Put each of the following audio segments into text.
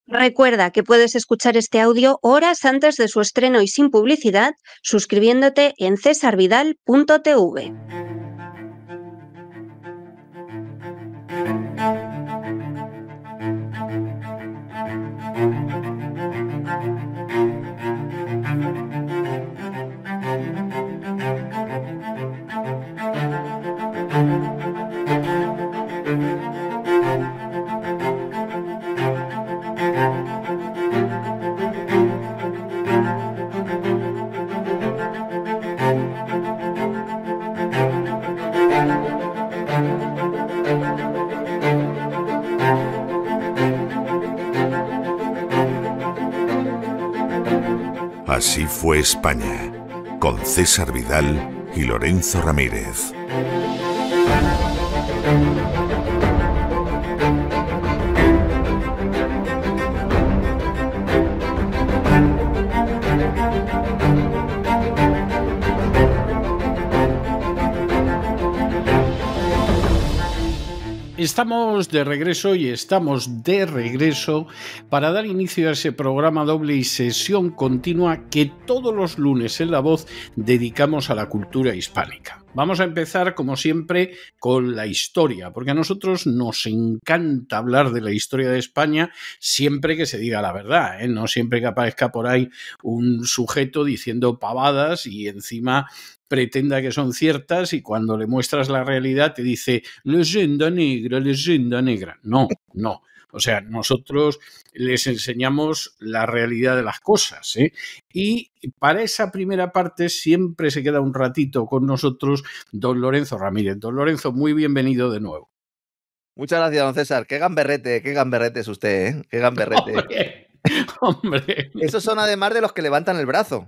Recuerda que puedes escuchar este audio horas antes de su estreno y sin publicidad suscribiéndote en cesarvidal.tv. Así fue España, con César Vidal y Lorenzo Ramírez. Estamos de regreso para dar inicio a ese programa doble y sesión continua que todos los lunes en La Voz dedicamos a la cultura hispánica. Vamos a empezar, como siempre, con la historia, porque a nosotros nos encanta hablar de la historia de España siempre que se diga la verdad, ¿eh? No siempre que aparezca por ahí un sujeto diciendo pavadas y encima pretenda que son ciertas y cuando le muestras la realidad te dice leyenda negra. No. O sea, nosotros les enseñamos la realidad de las cosas, ¿eh? Y para esa primera parte siempre se queda un ratito con nosotros don Lorenzo Ramírez. Don Lorenzo, muy bienvenido de nuevo. Muchas gracias, don César. Qué gamberrete es usted, ¿eh? Qué gamberrete. Hombre. Esos son además de los que levantan el brazo.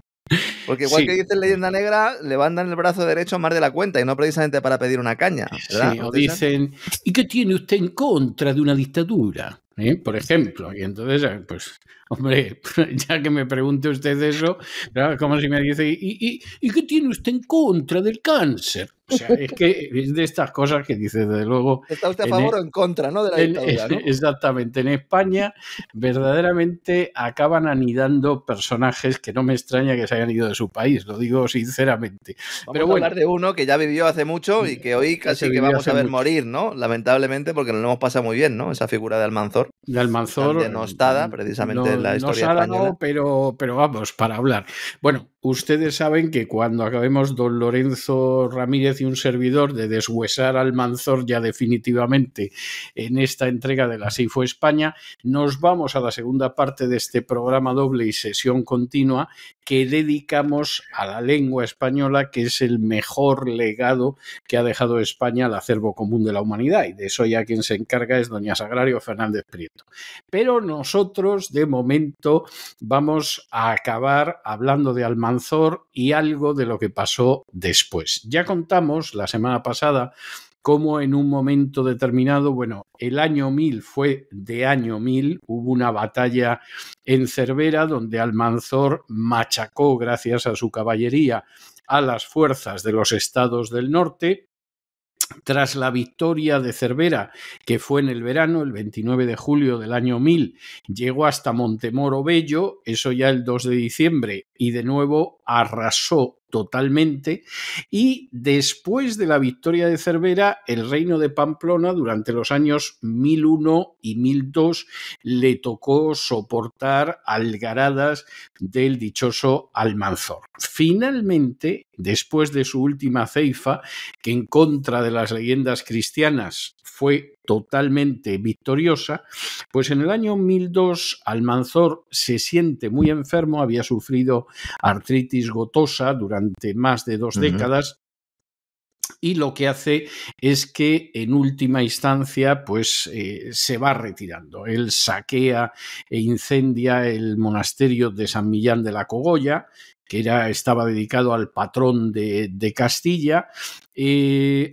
Porque igual que dicen leyenda negra, levantan el brazo derecho más de la cuenta y no precisamente para pedir una caña, ¿verdad? Sí, o dicen, ¿y qué tiene usted en contra de una dictadura? Por ejemplo, y entonces, pues, hombre, ya que me pregunte usted eso, claro, como si me dice, ¿y qué tiene usted en contra del cáncer? O sea, es que es de estas cosas que dice, desde luego... ¿Está usted a favor o en contra, no, de la dictadura, ¿no? Exactamente. En España, verdaderamente acaban anidando personajes que no me extraña que se hayan ido de su país, lo digo sinceramente. Vamos a hablar de uno que ya vivió hace mucho y que hoy casi que vamos a ver morir, ¿no? Lamentablemente, porque no lo hemos pasado muy bien, ¿no? Esa figura de Almanzor. De Almanzor. Denostada, precisamente, en la historia española. No, pero vamos, para hablar. Bueno, ustedes saben que cuando acabemos don Lorenzo Ramírez y un servidor de deshuesar a Almanzor ya definitivamente en esta entrega de la Así fue España, nos vamos a la segunda parte de este programa doble y sesión continua que dedicamos a la lengua española, que es el mejor legado que ha dejado España al acervo común de la humanidad, y de eso ya quien se encarga es doña Sagrario Fernández Prieto. Pero nosotros, de momento, vamos a acabar hablando de Almanzor y algo de lo que pasó después. Ya contamos la semana pasada cómo en un momento determinado, bueno, el año 1000 fue de año 1000, hubo una batalla en Cervera donde Almanzor machacó, gracias a su caballería, a las fuerzas de los estados del norte. Tras la victoria de Cervera, que fue en el verano, el 29 de julio del año 1000, llegó hasta Montemoro Bello, eso ya el 2 de diciembre, y de nuevo arrasó totalmente, y después de la victoria de Cervera, el reino de Pamplona durante los años 1001 y 1002 le tocó soportar algaradas del dichoso Almanzor. Finalmente, después de su última ceifa, que en contra de las leyendas cristianas fue totalmente victoriosa, pues en el año 1002 Almanzor se siente muy enfermo, había sufrido artritis gotosa durante más de 2 décadas, y lo que hace es que en última instancia pues se va retirando. Él saquea e incendia el monasterio de San Millán de la Cogolla, que estaba dedicado al patrón de Castilla,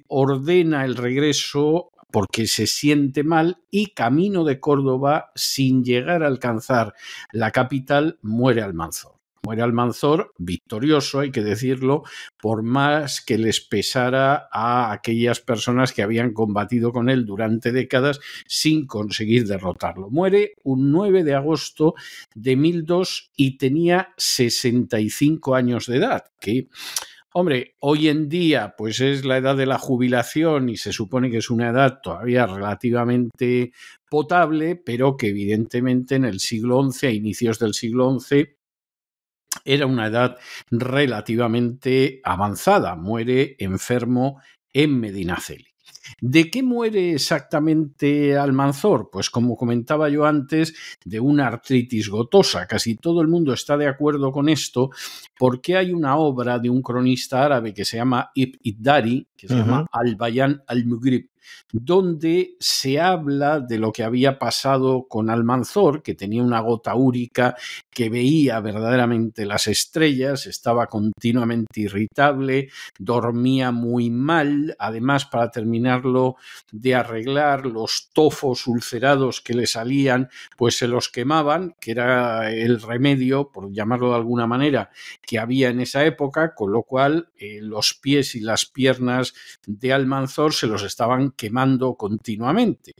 ordena el regreso porque se siente mal y camino de Córdoba, sin llegar a alcanzar la capital, muere Almanzor. Muere Almanzor victorioso, hay que decirlo, por más que les pesara a aquellas personas que habían combatido con él durante décadas sin conseguir derrotarlo. Muere un 9 de agosto de 1002 y tenía 65 años de edad, que... Hombre, hoy en día pues es la edad de la jubilación y se supone que es una edad todavía relativamente potable, pero que evidentemente en el siglo XI, a inicios del siglo XI, era una edad relativamente avanzada. Muere enfermo en Medinaceli. ¿De qué muere exactamente Almanzor? Pues como comentaba yo antes, de una artritis gotosa. Casi todo el mundo está de acuerdo con esto porque hay una obra de un cronista árabe que se llama Ibn Iddari, que se llama Al-Bayan al-Mughrib, donde se habla de lo que había pasado con Almanzor, que tenía una gota úrica, que veía verdaderamente las estrellas, estaba continuamente irritable, dormía muy mal. Además, para terminarlo de arreglar, los tofos ulcerados que le salían, pues se los quemaban, que era el remedio, por llamarlo de alguna manera, que había en esa época, con lo cual los pies y las piernas de Almanzor se los estaban quemando continuamente.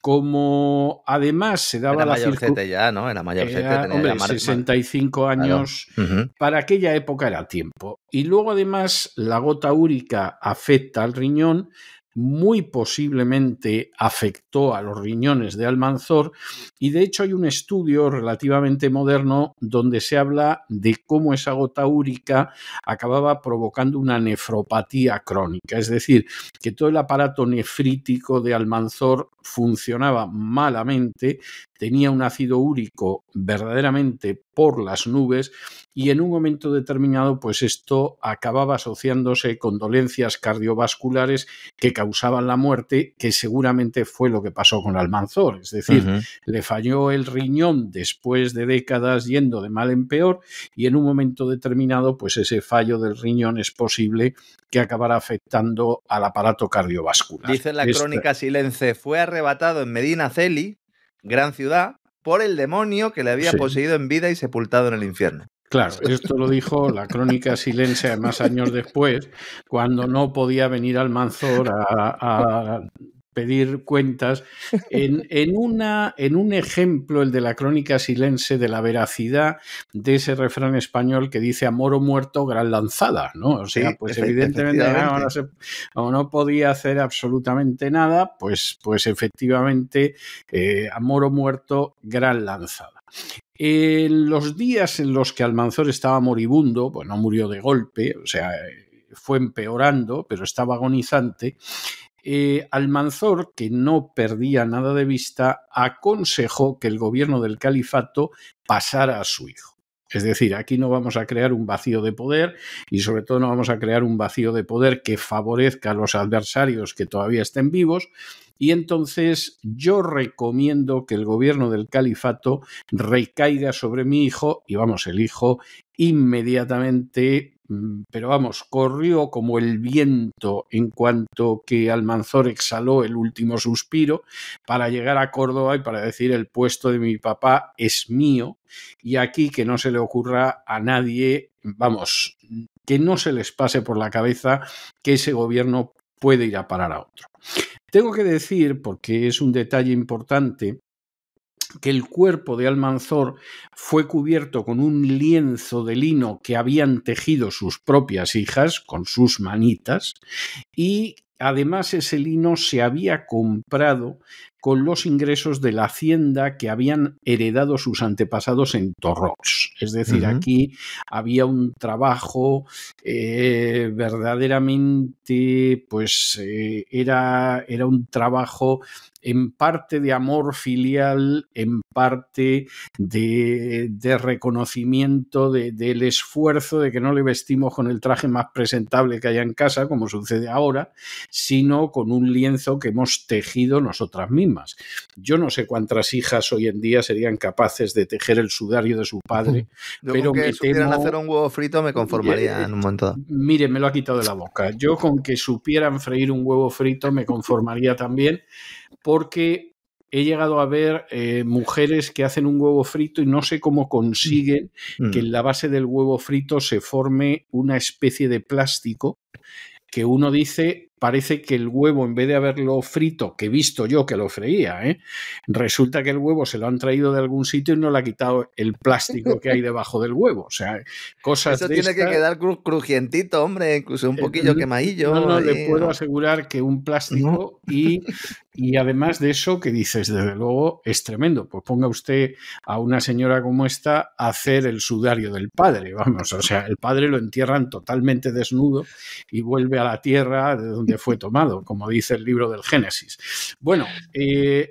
Como además se daba la circunstancia ya, ¿no? Era mayorcete. Hombre, 65 años, claro. Para aquella época era tiempo. Y luego además la gota úrica afecta al riñón, muy posiblemente afectó a los riñones de Almanzor, y de hecho hay un estudio relativamente moderno donde se habla de cómo esa gota úrica acababa provocando una nefropatía crónica, es decir, que todo el aparato nefrítico de Almanzor funcionaba malamente, tenía un ácido úrico verdaderamente por las nubes, y en un momento determinado pues esto acababa asociándose con dolencias cardiovasculares que causaban la muerte, que seguramente fue lo que pasó con Almanzor. Es decir, le falló el riñón después de décadas yendo de mal en peor, y en un momento determinado pues ese fallo del riñón es posible que acabara afectando al aparato cardiovascular. Dice la crónica Silence, fue arrebatado en Medinaceli, gran ciudad, por el demonio que le había poseído en vida y sepultado en el infierno. Claro, esto lo dijo la crónica Silence además años después, cuando no podía venir Almanzor a pedir cuentas, en un ejemplo, el de la crónica Silence, de la veracidad de ese refrán español que dice a moro muerto gran lanzada, ¿no? O sea, pues evidentemente como no podía hacer absolutamente nada, pues efectivamente a moro muerto gran lanzada. En los días en los que Almanzor estaba moribundo, pues no murió de golpe, o sea, fue empeorando, pero estaba agonizante, Almanzor, que no perdía nada de vista, aconsejó que el gobierno del califato pasara a su hijo. Es decir, aquí no vamos a crear un vacío de poder y sobre todo no vamos a crear un vacío de poder que favorezca a los adversarios que todavía estén vivos. Y entonces yo recomiendo que el gobierno del califato recaiga sobre mi hijo, y vamos, el hijo inmediatamente, pero vamos, corrió como el viento en cuanto que Almanzor exhaló el último suspiro para llegar a Córdoba y para decir el puesto de mi papá es mío, y aquí que no se le ocurra a nadie, vamos, que no se les pase por la cabeza que ese gobierno puede ir a parar a otro. Tengo que decir, porque es un detalle importante, que el cuerpo de Almanzor fue cubierto con un lienzo de lino que habían tejido sus propias hijas con sus manitas, y además ese lino se había comprado con los ingresos de la hacienda que habían heredado sus antepasados en Torrox. Es decir, aquí había un trabajo verdaderamente, pues era un trabajo en parte de amor filial, en parte de reconocimiento del esfuerzo de que no le vestimos con el traje más presentable que haya en casa, como sucede ahora, sino con un lienzo que hemos tejido nosotras mismas. Yo no sé cuántas hijas hoy en día serían capaces de tejer el sudario de su padre, pero con que me supieran temo, hacer un huevo frito me conformaría en un momento dado. Mire, me lo ha quitado de la boca. Yo con que supieran freír un huevo frito me conformaría también, porque he llegado a ver mujeres que hacen un huevo frito y no sé cómo consiguen que en la base del huevo frito se forme una especie de plástico que uno dice, parece que el huevo, en vez de haberlo frito, que he visto yo que lo freía, resulta que el huevo se lo han traído de algún sitio y no le ha quitado el plástico que hay debajo del huevo. O sea, cosas Eso de tiene estas, que quedar crujientito, hombre, incluso un poquillo quemadillo. No, ahí, le puedo ¿no? asegurar que un plástico y además de eso, que dices, desde luego, es tremendo. Pues ponga usted a una señora como esta a hacer el sudario del padre, vamos, o sea, el padre lo entierran totalmente desnudo y vuelve a la tierra de donde fue tomado, como dice el libro del Génesis. Bueno,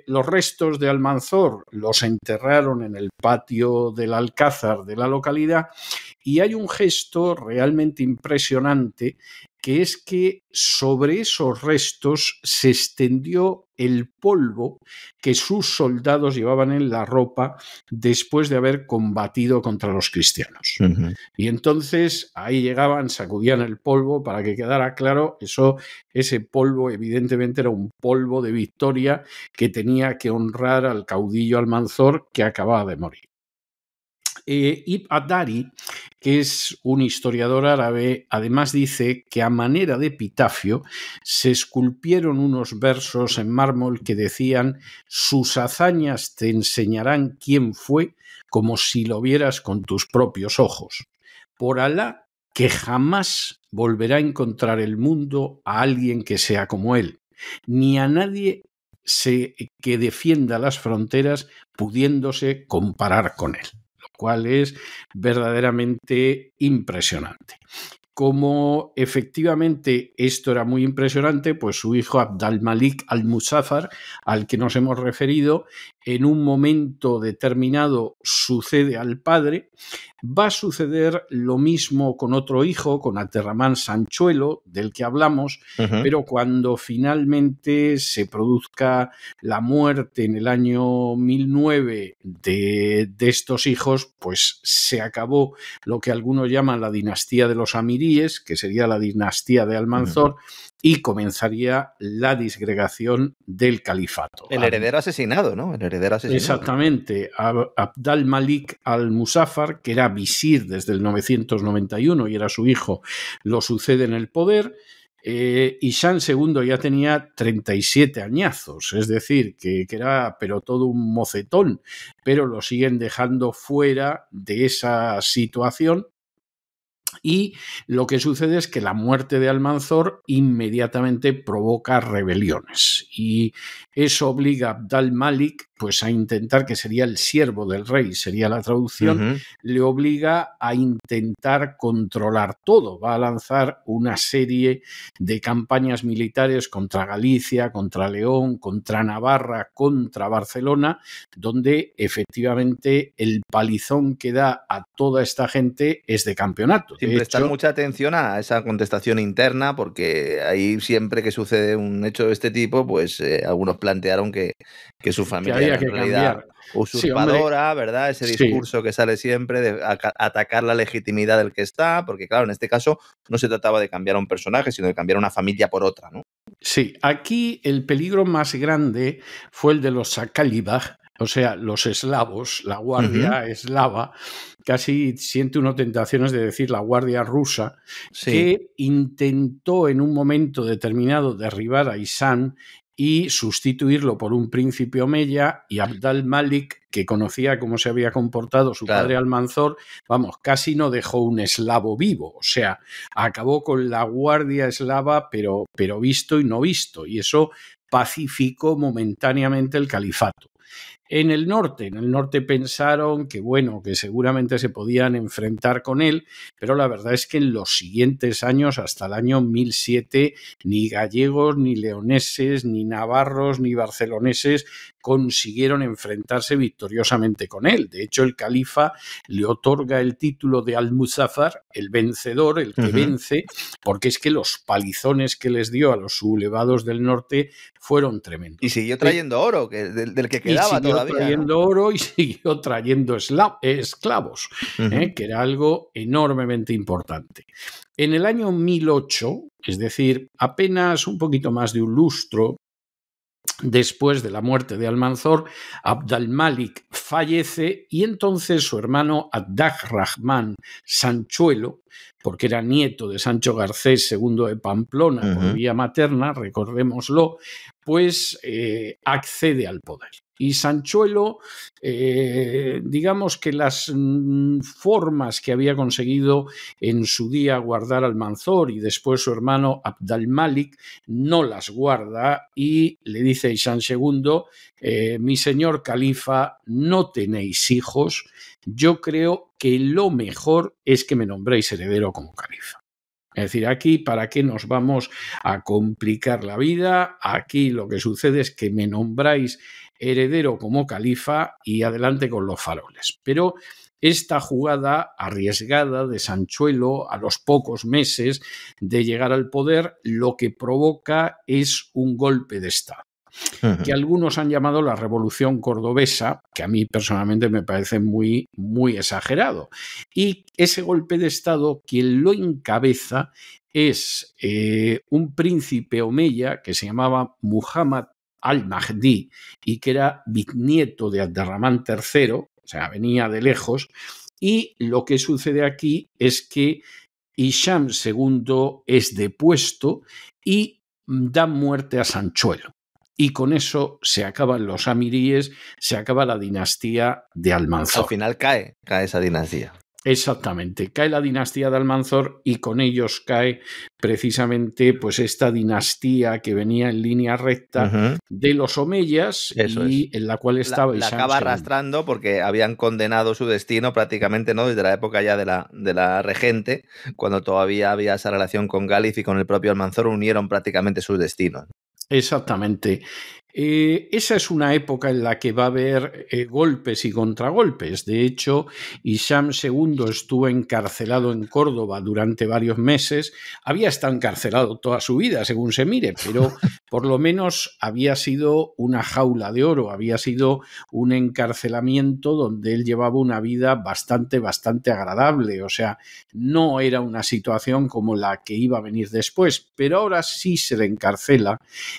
los restos de Almanzor los enterraron en el patio del Alcázar de la localidad y hay un gesto realmente impresionante, que es que sobre esos restos se extendió el polvo que sus soldados llevaban en la ropa después de haber combatido contra los cristianos. Y entonces ahí llegaban, sacudían el polvo para que quedara claro, ese polvo evidentemente era un polvo de victoria que tenía que honrar al caudillo Almanzor que acababa de morir. Ibn ad-Dari, que es un historiador árabe, además dice que a manera de epitafio se esculpieron unos versos en mármol que decían: sus hazañas te enseñarán quién fue, como si lo vieras con tus propios ojos. Por Alá, que jamás volverá a encontrar el mundo a alguien que sea como él, ni a nadie que defienda las fronteras pudiéndose comparar con él, cual es verdaderamente impresionante. Como efectivamente esto era muy impresionante, pues su hijo Abd al-Malik al-Muzaffar, al que nos hemos referido, en un momento determinado sucede al padre. Va a suceder lo mismo con otro hijo, con Abderramán Sanchuelo, del que hablamos, pero cuando finalmente se produzca la muerte en el año 1009 de estos hijos, pues se acabó lo que algunos llaman la dinastía de los amiríes, que sería la dinastía de Almanzor, y comenzaría la disgregación del califato. El heredero asesinado, ¿no? El heredero asesinado. Exactamente. Abd al-Malik al-Muzaffar, que era visir desde el 991 y era su hijo, lo sucede en el poder. Y Shah II ya tenía 37 añazos, es decir, que era pero todo un mocetón, pero lo siguen dejando fuera de esa situación. Y lo que sucede es que la muerte de Almanzor inmediatamente provoca rebeliones y eso obliga a Abd al-Malik pues, a intentar, que sería el siervo del rey, sería la traducción, le obliga a intentar controlar todo. Va a lanzar una serie de campañas militares contra Galicia, contra León, contra Navarra, contra Barcelona, donde efectivamente el palizón que da a toda esta gente es de campeonato. Sin prestar mucha atención a esa contestación interna, porque ahí siempre que sucede un hecho de este tipo, pues algunos plantearon que su familia que era en realidad cambiar. usurpadora, Sí, ¿verdad? Ese discurso que sale siempre de atacar la legitimidad del que está, porque claro, en este caso no se trataba de cambiar a un personaje, sino de cambiar a una familia por otra, ¿no? Sí, aquí el peligro más grande fue el de los Sakalibaj, o sea, los eslavos, la guardia eslava, casi siente unas tentaciones de decir la guardia rusa, que intentó en un momento determinado derribar a Isán y sustituirlo por un príncipe omeya, y Abd al-Malik, que conocía cómo se había comportado su padre Almanzor, vamos, casi no dejó un eslavo vivo, o sea, acabó con la guardia eslava, pero visto y no visto, y eso pacificó momentáneamente el califato. En el norte pensaron que, bueno, que seguramente se podían enfrentar con él, pero la verdad es que en los siguientes años, hasta el año 1007, ni gallegos, ni leoneses, ni navarros, ni barceloneses consiguieron enfrentarse victoriosamente con él. De hecho, el califa le otorga el título de Al-Muzaffar, el vencedor, el que vence, porque es que los palizones que les dio a los sublevados del norte fueron tremendos. Y siguió trayendo oro, que del que quedaba todavía. Siguió trayendo oro y siguió trayendo esclavos, que era algo enormemente importante. En el año 1008, es decir, apenas un poquito más de un lustro Después de la muerte de Almanzor, Abd al-Malik fallece y entonces su hermano Abd-ar-Rahman Sanchuelo, porque era nieto de Sancho Garcés II de Pamplona por vía materna, recordémoslo, pues accede al poder. Y Sanchuelo, digamos que las formas que había conseguido en su día guardar Almanzor y después su hermano Abd al-Malik no las guarda y le dice a Hisham II, mi señor califa, no tenéis hijos, yo creo que lo mejor es que me nombréis heredero como califa. Es decir, aquí, ¿para qué nos vamos a complicar la vida? Aquí lo que sucede es que me nombráis heredero como califa y adelante con los faroles. Pero esta jugada arriesgada de Sanchuelo a los pocos meses de llegar al poder, lo que provoca es un golpe de Estado, que algunos han llamado la Revolución Cordobesa, que a mí personalmente me parece muy, muy exagerado. Y ese golpe de Estado, quien lo encabeza es un príncipe omeya que se llamaba Muhammad al-Mahdi y que era bisnieto de Abderramán III, o sea, venía de lejos, y lo que sucede aquí es que Hisham II es depuesto y da muerte a Sanchuelo. Y con eso se acaban los amiríes, se acaba la dinastía de Almanzor. Al final cae esa dinastía. Exactamente, cae la dinastía de Almanzor y con ellos cae precisamente pues esta dinastía que venía en línea recta de los omeyas en la cual estaba la acaba arrastrando porque habían condenado su destino prácticamente, ¿no? Desde la época ya de la regente, cuando todavía había esa relación con Galif y con el propio Almanzor, unieron prácticamente sus destinos. Exactamente. Esa es una época en la que va a haber golpes y contragolpes. De hecho, Hisham II estuvo encarcelado en Córdoba durante varios meses. Había estado encarcelado toda su vida, según se mire, pero por lo menos había sido una jaula de oro, había sido un encarcelamiento donde él llevaba una vida bastante agradable. O sea, no era una situación como la que iba a venir después, pero ahora sí se le encarcela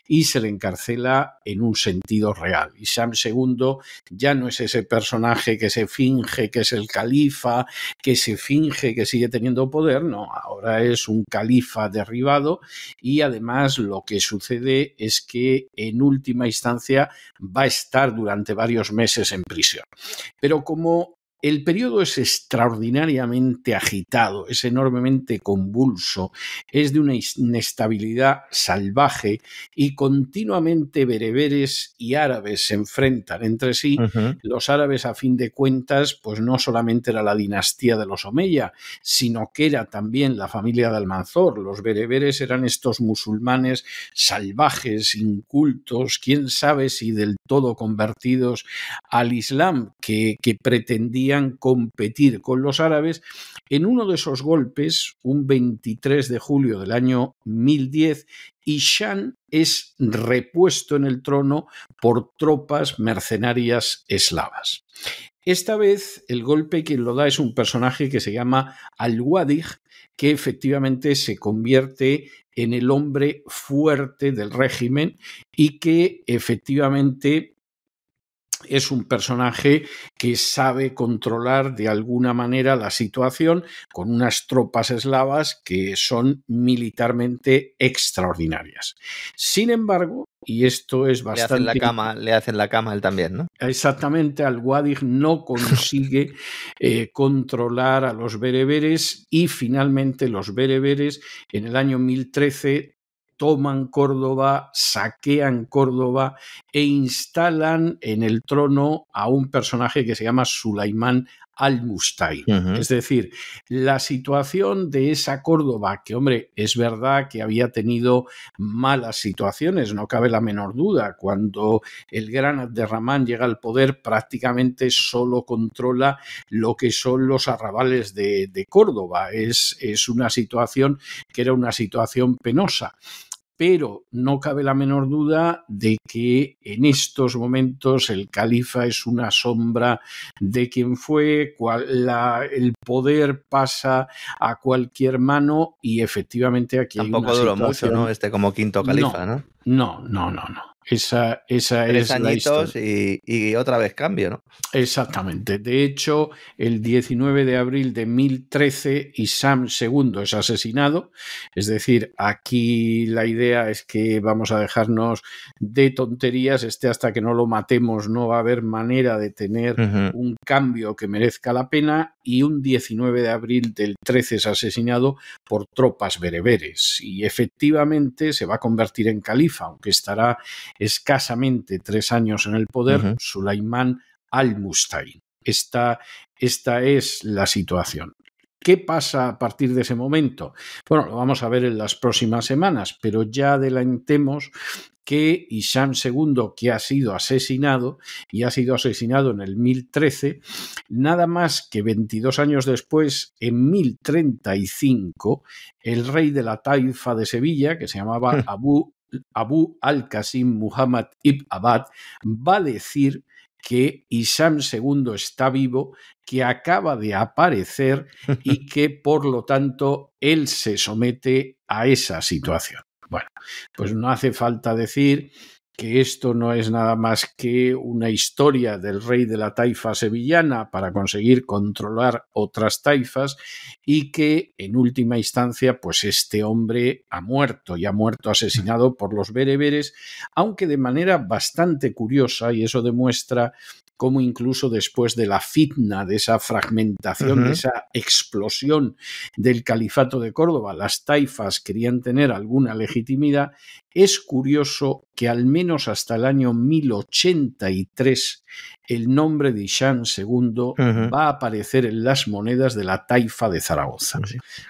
y se le encarcela en un sentido real. Hisham II ya no es ese personaje que se finge que es el califa, que se finge que sigue teniendo poder, no, ahora es un califa derribado y además lo que sucede es que en última instancia va a estar durante varios meses en prisión. Pero como el periodo es extraordinariamente agitado, es enormemente convulso, es de una inestabilidad salvaje y continuamente bereberes y árabes se enfrentan entre sí. Los árabes, a fin de cuentas, pues no solamente era la dinastía de los Omeya, sino que era también la familia de Almanzor. Los bereberes eran estos musulmanes salvajes, incultos, quién sabe si del todo convertidos al Islam, que pretendían competir con los árabes. En uno de esos golpes, un 23 de julio del año 1010, Hisham es repuesto en el trono por tropas mercenarias eslavas. Esta vez el golpe quien lo da es un personaje que se llama Al-Wadih, que efectivamente se convierte en el hombre fuerte del régimen y que efectivamente es un personaje que sabe controlar de alguna manera la situación con unas tropas eslavas que son militarmente extraordinarias. Sin embargo, y esto es bastante... Le hacen la cama a él también, ¿no? Exactamente, Al-Wadih no consigue controlar a los bereberes y finalmente los bereberes en el año 1013 toman Córdoba, saquean Córdoba e instalan en el trono a un personaje que se llama Sulaimán al-Musta'in. Es decir, la situación de esa Córdoba, que hombre, es verdad que había tenido malas situaciones, no cabe la menor duda. Cuando el gran Abderramán llega al poder, prácticamente solo controla lo que son los arrabales de Córdoba. Es una situación que era una situación penosa. Pero no cabe la menor duda de que en estos momentos el califa es una sombra de quien fue, el poder pasa a cualquier mano y efectivamente aquí tampoco hay una duró situación... mucho, ¿no? Como quinto califa, ¿no? No. Esa 3 es la añitos historia. y otra vez cambio, ¿no? Exactamente. De hecho, el 19 de abril de 1013, Isam II es asesinado. Es decir, aquí la idea es que vamos a dejarnos de tonterías. Hasta que no lo matemos no va a haber manera de tener un cambio que merezca la pena. Y un 19 de abril del 13 es asesinado por tropas bereberes. Y efectivamente se va a convertir en califa, aunque estará escasamente 3 años en el poder, Sulaimán al-Mustaín. Esta es la situación. ¿Qué pasa a partir de ese momento? Bueno, lo vamos a ver en las próximas semanas, pero ya adelantemos que Hisham II, que ha sido asesinado, y ha sido asesinado en el 1013, nada más que 22 años después, en 1035, el rey de la Taifa de Sevilla, que se llamaba Abu al-Qasim Muhammad ibn Abad, va a decir que Hisham II está vivo, que acaba de aparecer y que, por lo tanto, él se somete a esa situación. Bueno, pues no hace falta decir que esto no es nada más que una historia del rey de la taifa sevillana para conseguir controlar otras taifas y que en última instancia pues este hombre ha muerto y ha muerto asesinado por los bereberes, aunque de manera bastante curiosa, y eso demuestra cómo incluso después de la fitna, de esa fragmentación, de esa explosión del califato de Córdoba, las taifas querían tener alguna legitimidad. Es curioso que al menos hasta el año 1083 el nombre de Hisham II va a aparecer en las monedas de la taifa de Zaragoza,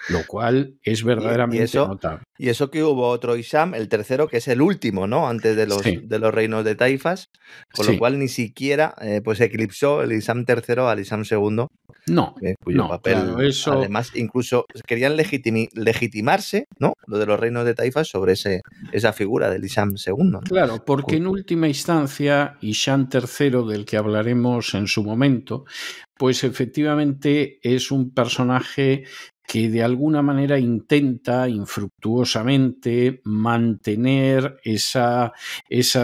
lo cual es verdaderamente notable. Y eso que hubo otro Hisham, el tercero, que es el último, ¿no? Antes de los reinos de taifas, con lo cual ni siquiera pues eclipsó el Hisham III al Hisham II. No, cuyo papel, claro, eso... además, incluso querían legitimarse, ¿no? Lo de los reinos de taifas sobre esa figura del Hisham II, ¿no? Claro, porque en última instancia, Hisham III, del que hablaremos en su momento, pues efectivamente es un personaje que de alguna manera intenta infructuosamente mantener esa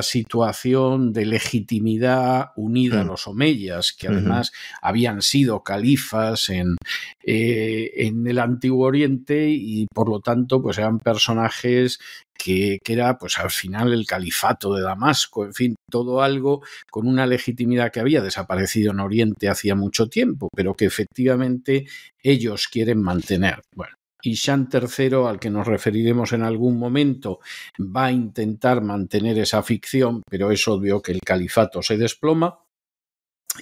situación de legitimidad unida a los omeyas, que además habían sido califas en el Antiguo Oriente y por lo tanto pues eran personajes que era pues al final el califato de Damasco, en fin, todo algo con una legitimidad que había desaparecido en Oriente hacía mucho tiempo, pero que efectivamente ellos quieren mantener. Bueno, Hisham III, al que nos referiremos en algún momento, va a intentar mantener esa ficción, pero es obvio que el califato se desploma.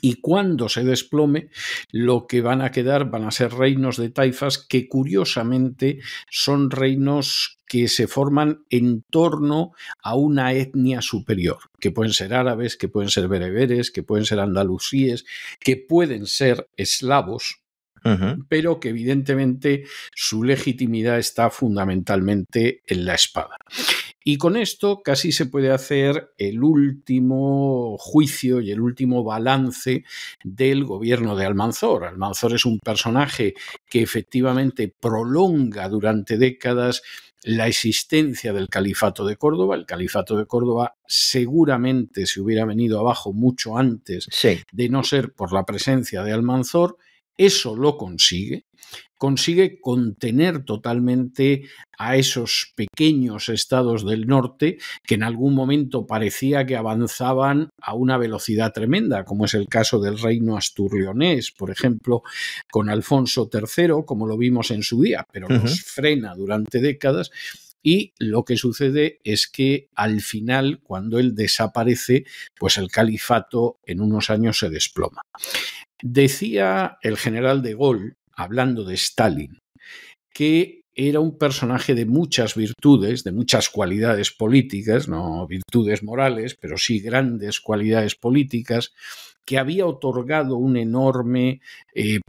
Y cuando se desplome, lo que van a quedar van a ser reinos de taifas que curiosamente son reinos que se forman en torno a una etnia superior, que pueden ser árabes, que pueden ser bereberes, que pueden ser andalusíes, que pueden ser eslavos, pero que evidentemente su legitimidad está fundamentalmente en la espada. Y con esto casi se puede hacer el último juicio y el último balance del gobierno de Almanzor. Almanzor es un personaje que efectivamente prolonga durante décadas la existencia del califato de Córdoba. El califato de Córdoba seguramente se hubiera venido abajo mucho antes de no ser por la presencia de Almanzor. Eso lo consigue contener totalmente a esos pequeños estados del norte que en algún momento parecía que avanzaban a una velocidad tremenda, como es el caso del reino asturleonés, por ejemplo, con Alfonso III, como lo vimos en su día, pero los frena durante décadas. Y lo que sucede es que al final, cuando él desaparece, pues el califato en unos años se desploma. Decía el general de Gaulle, hablando de Stalin, que era un personaje de muchas virtudes, de muchas cualidades políticas, no virtudes morales, pero sí grandes cualidades políticas, que había otorgado un enorme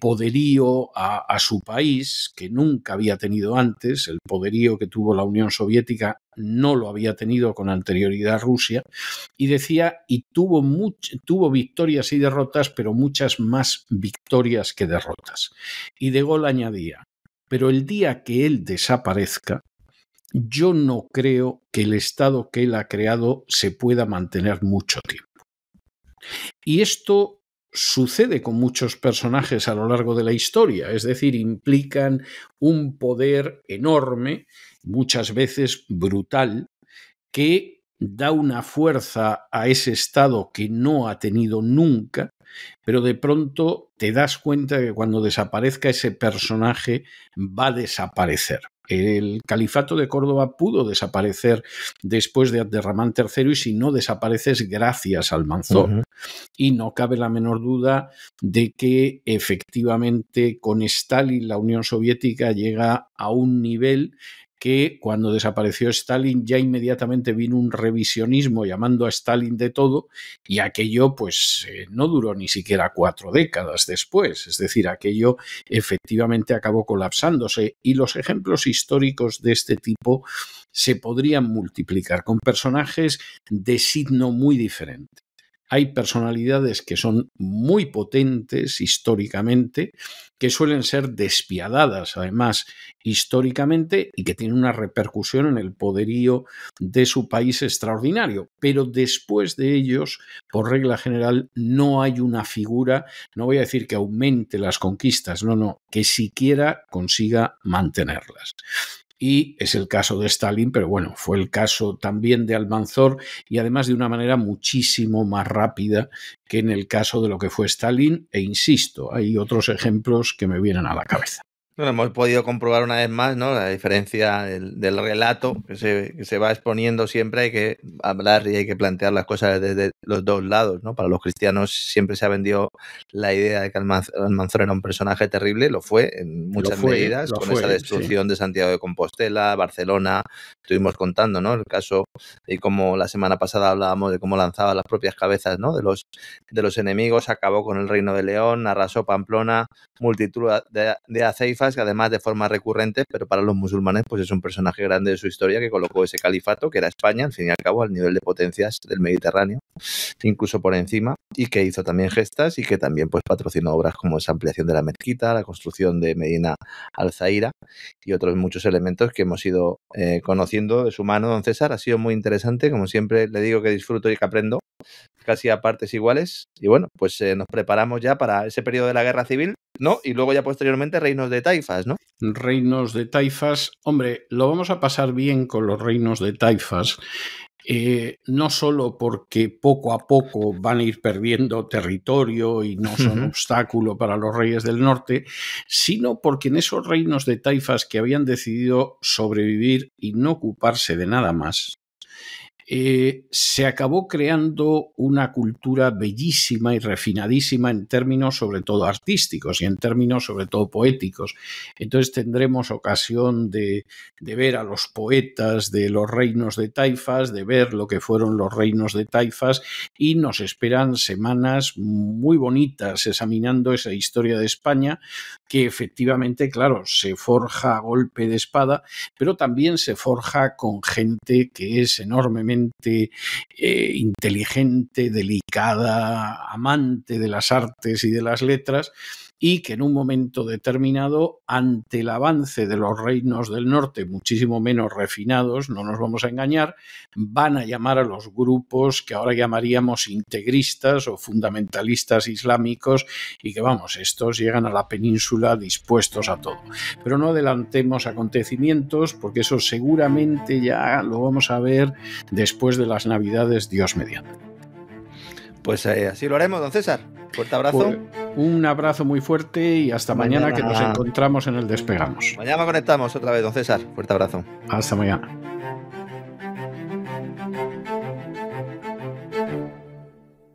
poderío a su país que nunca había tenido antes. El poderío que tuvo la Unión Soviética no lo había tenido con anterioridad Rusia, y decía, y tuvo victorias y derrotas, pero muchas más victorias que derrotas. Y de Gaulle añadía, pero el día que él desaparezca, yo no creo que el Estado que él ha creado se pueda mantener mucho tiempo. Y esto sucede con muchos personajes a lo largo de la historia, es decir, implican un poder enorme, muchas veces brutal, que da una fuerza a ese Estado que no ha tenido nunca, pero de pronto te das cuenta que cuando desaparezca ese personaje va a desaparecer. El califato de Córdoba pudo desaparecer después de Abderramán III y si no desaparece es gracias al Almanzor. Y no cabe la menor duda de que efectivamente con Stalin la Unión Soviética llega a un nivel que cuando desapareció Stalin ya inmediatamente vino un revisionismo llamando a Stalin de todo y aquello pues no duró ni siquiera 4 décadas después, es decir, aquello efectivamente acabó colapsándose y los ejemplos históricos de este tipo se podrían multiplicar con personajes de signo muy diferente. Hay personalidades que son muy potentes históricamente, que suelen ser despiadadas además históricamente y que tienen una repercusión en el poderío de su país extraordinario. Pero después de ellos, por regla general, no hay una figura, no voy a decir que aumente las conquistas, no, que siquiera consiga mantenerlas. Y es el caso de Stalin, pero bueno, fue el caso también de Almanzor y además de una manera muchísimo más rápida que en el caso de lo que fue Stalin e insisto, hay otros ejemplos que me vienen a la cabeza. Bueno, hemos podido comprobar una vez más, ¿no?, la diferencia del relato que se va exponiendo siempre. Hay que hablar y hay que plantear las cosas desde los dos lados, ¿no? Para los cristianos siempre se ha vendido la idea de que Almanzor era un personaje terrible, lo fue en muchas medidas, con esa destrucción de Santiago de Compostela, Barcelona, estuvimos contando, ¿no?, el caso y como la semana pasada hablábamos de cómo lanzaba las propias cabezas, ¿no?, de los enemigos, acabó con el Reino de León, arrasó Pamplona, multitud de aceifas que además de forma recurrente, pero para los musulmanes pues es un personaje grande de su historia que colocó ese califato que era España, al fin y al cabo, al nivel de potencias del Mediterráneo, incluso por encima, y que hizo también gestas y que también pues patrocinó obras como esa ampliación de la mezquita, la construcción de Medina al-Zahira y otros muchos elementos que hemos ido conociendo de su mano. Don César, ha sido muy interesante, como siempre le digo que disfruto y que aprendo casi a partes iguales y bueno, pues nos preparamos ya para ese periodo de la Guerra Civil, ¿no? Y luego ya posteriormente reinos de taifas, ¿no? Reinos de taifas, hombre, lo vamos a pasar bien con los reinos de taifas, no solo porque poco a poco van a ir perdiendo territorio y no son obstáculo para los reyes del norte, sino porque en esos reinos de taifas que habían decidido sobrevivir y no ocuparse de nada más, se acabó creando una cultura bellísima y refinadísima en términos sobre todo artísticos y en términos sobre todo poéticos. Entonces tendremos ocasión de ver a los poetas de los reinos de taifas, de ver lo que fueron los reinos de taifas y nos esperan semanas muy bonitas examinando esa historia de España que efectivamente, claro, se forja a golpe de espada, pero también se forja con gente que es enormemente inteligente, delicada, amante de las artes y de las letras y que en un momento determinado, ante el avance de los reinos del norte, muchísimo menos refinados, no nos vamos a engañar, van a llamar a los grupos que ahora llamaríamos integristas o fundamentalistas islámicos y que vamos, estos llegan a la península dispuestos a todo. Pero no adelantemos acontecimientos porque eso seguramente ya lo vamos a ver después de las Navidades, Dios mediante. Pues así lo haremos, don César. Fuerte abrazo. Pues, un abrazo muy fuerte y hasta mañana que nos encontramos en el Despegamos. Mañana conectamos otra vez, don César. Fuerte abrazo. Hasta mañana.